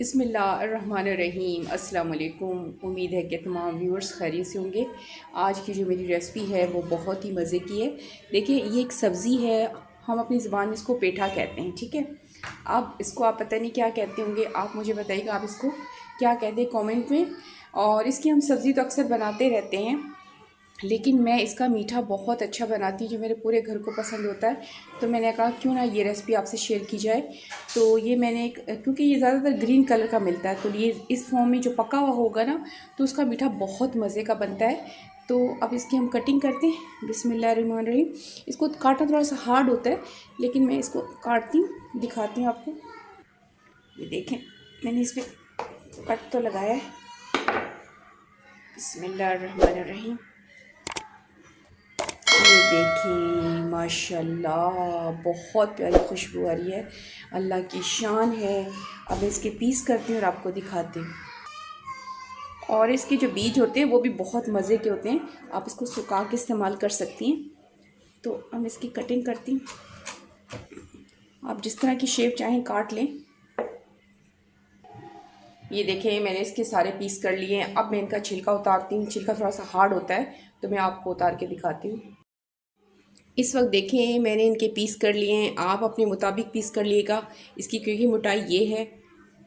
बिस्मिल्लाहिर्रहमानिर्रहीम। अस्सलाम वालेकुम। उम्मीद है कि तमाम व्यूअर्स खैरियत से होंगे। आज की जो मेरी रेसिपी है वो बहुत ही मज़े की है। देखिए, ये एक सब्ज़ी है, हम अपनी ज़ुबान में इसको पेठा कहते हैं, ठीक है। अब इसको आप पता नहीं क्या कहते होंगे, आप मुझे बताइएगा आप इसको क्या कहते हैं कमेंट में। और इसकी हम सब्ज़ी तो अक्सर बनाते रहते हैं, लेकिन मैं इसका मीठा बहुत अच्छा बनाती हूँ जो मेरे पूरे घर को पसंद होता है। तो मैंने कहा क्यों ना ये रेसिपी आपसे शेयर की जाए। तो ये मैंने क्योंकि ये ज़्यादातर ग्रीन कलर का मिलता है, तो ये इस फॉर्म में जो पका हुआ होगा ना, तो उसका मीठा बहुत मज़े का बनता है। तो अब इसकी हम कटिंग करते हैं। बिस्मिल्लाहिर्रहमानिर्रहीम। इसको काटना थोड़ा सा हार्ड होता है, लेकिन मैं इसको काटती हूँ, दिखाती हूँ आपको। ये देखें, मैंने इस पर कट तो लगाया है। बिस्मिल्लाहिर्रहमानिर्रहीम। ये देखें, माशाल्लाह बहुत प्यारी खुशबू आ रही है, अल्लाह की शान है। अब इसके पीस करती हूँ और आपको दिखाती हूँ। और इसके जो बीज होते हैं वो भी बहुत मज़े के होते हैं, आप इसको सुखा के इस्तेमाल कर सकती हैं। तो हम इसकी कटिंग करती हूँ, आप जिस तरह की शेप चाहें काट लें। ये देखें, मैंने इसके सारे पीस कर लिए हैं। अब मैं इनका छिलका उतारती हूँ। छिलका थोड़ा सा हार्ड होता है, तो मैं आपको उतार के दिखाती हूँ। इस वक्त देखें, मैंने इनके पीस कर लिए हैं, आप अपने मुताबिक पीस कर लिएगा। इसकी क्योंकि मोटाई ये है,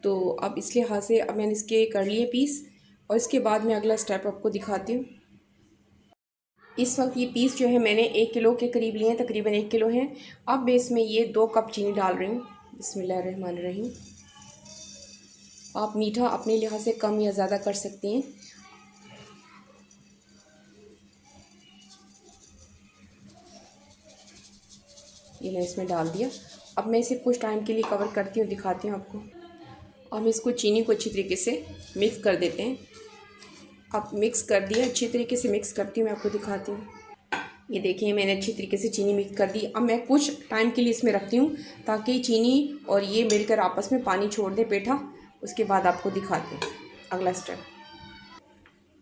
तो अब इस लिहाज से अब मैंने इसके कर लिए पीस। और इसके बाद मैं अगला स्टेप आपको दिखाती हूँ। इस वक्त ये पीस जो है मैंने 1 किलो के करीब लिए हैं, तकरीबन 1 किलो हैं। अब मैं इसमें ये 2 कप चीनी डाल रही हूँ। बिस्मिल्लाहिर्रहमानिर्रहीम। आप मीठा अपने लिहाज से कम या ज़्यादा कर सकती हैं। ये मैं इसमें डाल दिया। अब मैं इसे कुछ टाइम के लिए कवर करती हूँ, दिखाती हूँ आपको। हम इसको चीनी को अच्छी तरीके से मिक्स कर देते हैं। अब मिक्स कर दिया, अच्छी तरीके से मिक्स करती हूँ, मैं आपको दिखाती हूँ। ये देखिए, मैंने अच्छी तरीके से चीनी मिक्स कर दी। अब मैं कुछ टाइम के लिए इसमें रखती हूँ ताकि चीनी और ये मिलकर आपस में पानी छोड़ दे पेठा। उसके बाद आपको दिखाते हैं अगला स्टेप।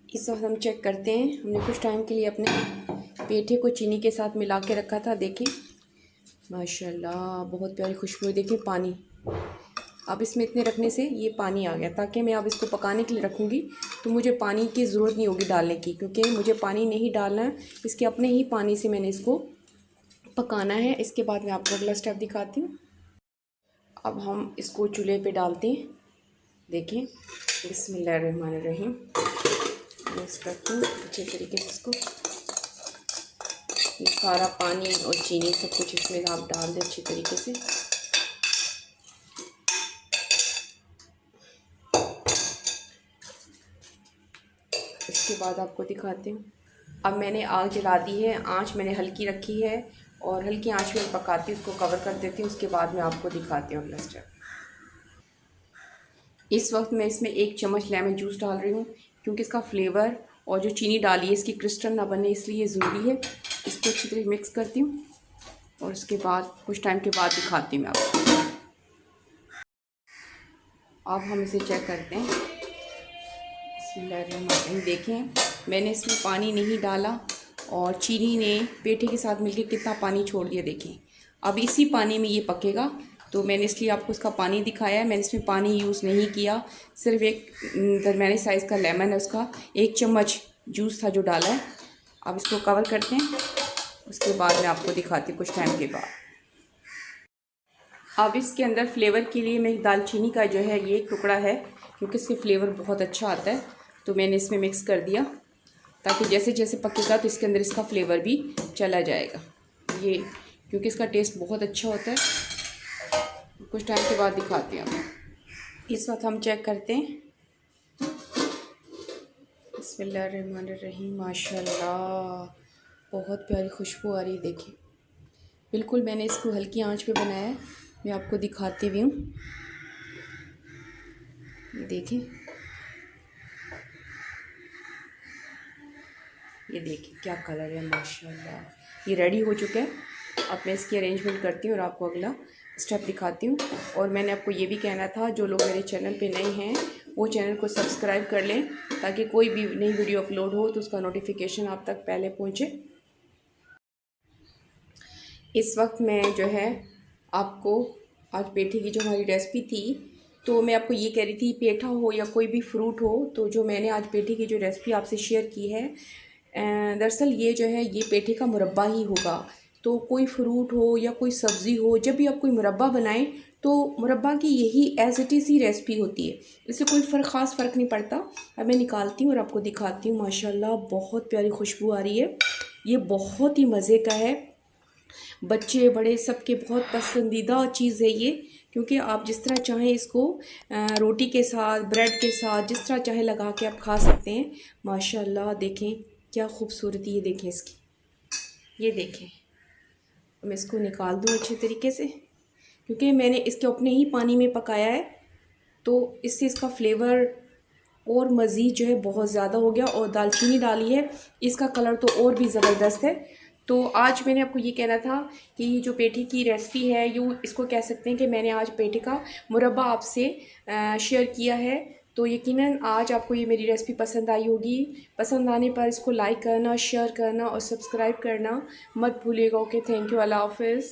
इस वक्त हम चेक करते हैं, हमने कुछ टाइम के लिए अपने पेठे को चीनी के साथ मिला के रखा था। देखें, माशाल्लाह बहुत प्यारी खुशबू है। देखें पानी, अब इसमें इतने रखने से ये पानी आ गया, ताकि मैं अब इसको पकाने के लिए रखूँगी तो मुझे पानी की ज़रूरत नहीं होगी डालने की, क्योंकि मुझे पानी नहीं डालना है। इसके अपने ही पानी से मैंने इसको पकाना है। इसके बाद मैं आपको अगला स्टेप दिखाती हूँ। अब हम इसको चूल्हे पे डालते हैं। देखें, बिस्मिल्लाहिर्रहमानिर्रहीम। मिक्स करती हूँ अच्छे तरीके से इसको। ये सारा पानी और चीनी सब कुछ इसमें आप डाल दें अच्छी तरीके से। इसके बाद आपको दिखाती हूँ। अब मैंने आग जला दी है, आंच मैंने हल्की रखी है और हल्की आंच में पकाती हूँ, उसको कवर कर देती हूँ। उसके बाद मैं आपको दिखाती हूँ अगला स्टेप। इस वक्त मैं इसमें 1 चम्मच लेमन जूस डाल रही हूँ, क्योंकि इसका फ्लेवर और जो चीनी डाली है इसकी क्रिस्टल ना बने, इसलिए ज़रूरी है। इसको अच्छी तरह मिक्स करती हूँ और उसके बाद कुछ टाइम के बाद दिखाती हूँ मैं आपको। अब हम इसे चेक करते हैं। बिस्मिल्लाहिर्रहमानिर्रहीम। देखें, मैंने इसमें पानी नहीं डाला और चीनी ने पेठे के साथ मिलकर कितना पानी छोड़ दिया। देखें, अब इसी पानी में ये पकेगा, तो मैंने इसलिए आपको इसका पानी दिखाया है। मैंने इसमें पानी यूज़ नहीं किया, सिर्फ एक दरमियानी साइज़ का लेमन है, उसका 1 चम्मच जूस था जो डाला है। अब इसको कवर करते हैं, उसके बाद मैं आपको दिखाती हूँ कुछ टाइम के बाद। अब इसके अंदर फ्लेवर के लिए मैं दालचीनी का जो है ये टुकड़ा है, क्योंकि इससे फ्लेवर बहुत अच्छा आता है, तो मैंने इसमें मिक्स कर दिया, ताकि जैसे जैसे पकेगा तो इसके अंदर इसका फ्लेवर भी चला जाएगा। ये क्योंकि इसका टेस्ट बहुत अच्छा होता है। कुछ टाइम के बाद दिखाते हैं हम। इस वक्त हम चेक करते हैं। बिस्मिल्लाहिर्रहमानिर्रहीम। माशाल्लाह बहुत प्यारी खुशबू आ रही है। देखिए, बिल्कुल मैंने इसको हल्की आंच पे बनाया है, मैं आपको दिखाती भी हूँ। ये देखिए, ये देखिए क्या कलर है, माशाल्लाह। ये रेडी हो चुका है। अब मैं इसकी अरेंजमेंट करती हूँ और आपको अगला स्टेप दिखाती हूँ। और मैंने आपको ये भी कहना था, जो लोग मेरे चैनल पे नए हैं वो चैनल को सब्सक्राइब कर लें, ताकि कोई भी नई वीडियो अपलोड हो तो उसका नोटिफिकेशन आप तक पहले पहुँचे। इस वक्त मैं जो है आपको आज पेठे की जो हमारी रेसिपी थी तो मैं आपको ये कह रही थी, पेठा हो या कोई भी फ्रूट हो, तो जो मैंने आज पेठे की जो रेसिपी आपसे शेयर की है, दरअसल ये जो है ये पेठे का मुरब्बा ही होगा। तो कोई फ्रूट हो या कोई सब्ज़ी हो, जब भी आप कोई मुरब्बा बनाएं तो मुरब्बा की यही एज इट इज़ ही रेसिपी होती है, इससे कोई ख़ास फ़र्क नहीं पड़ता। अब मैं निकालती हूँ और आपको दिखाती हूँ। माशाल्लाह बहुत प्यारी खुशबू आ रही है। ये बहुत ही मज़े का है, बच्चे बड़े सबके बहुत पसंदीदा चीज़ है ये, क्योंकि आप जिस तरह चाहें इसको रोटी के साथ, ब्रेड के साथ, जिस तरह चाहे लगा के आप खा सकते हैं। माशाल्लाह देखें क्या खूबसूरती है, देखें इसकी, ये देखें। मैं इसको निकाल दूँ अच्छे तरीके से, क्योंकि मैंने इसके अपने ही पानी में पकाया है, तो इससे इसका फ्लेवर और मज़ीद जो है बहुत ज़्यादा हो गया। और दालचीनी डाली है, इसका कलर तो और भी ज़बरदस्त है। तो आज मैंने आपको ये कहना था कि ये जो पेठे की रेसिपी है, यूँ इसको कह सकते हैं कि मैंने आज पेठे का मुरब्बा आपसे शेयर किया है। तो यकीनन आज आपको ये मेरी रेसिपी पसंद आई होगी। पसंद आने पर इसको लाइक करना, शेयर करना और सब्सक्राइब करना मत भूलिएगा। ओके, थैंक यू, अल्लाह हाफ़िज़।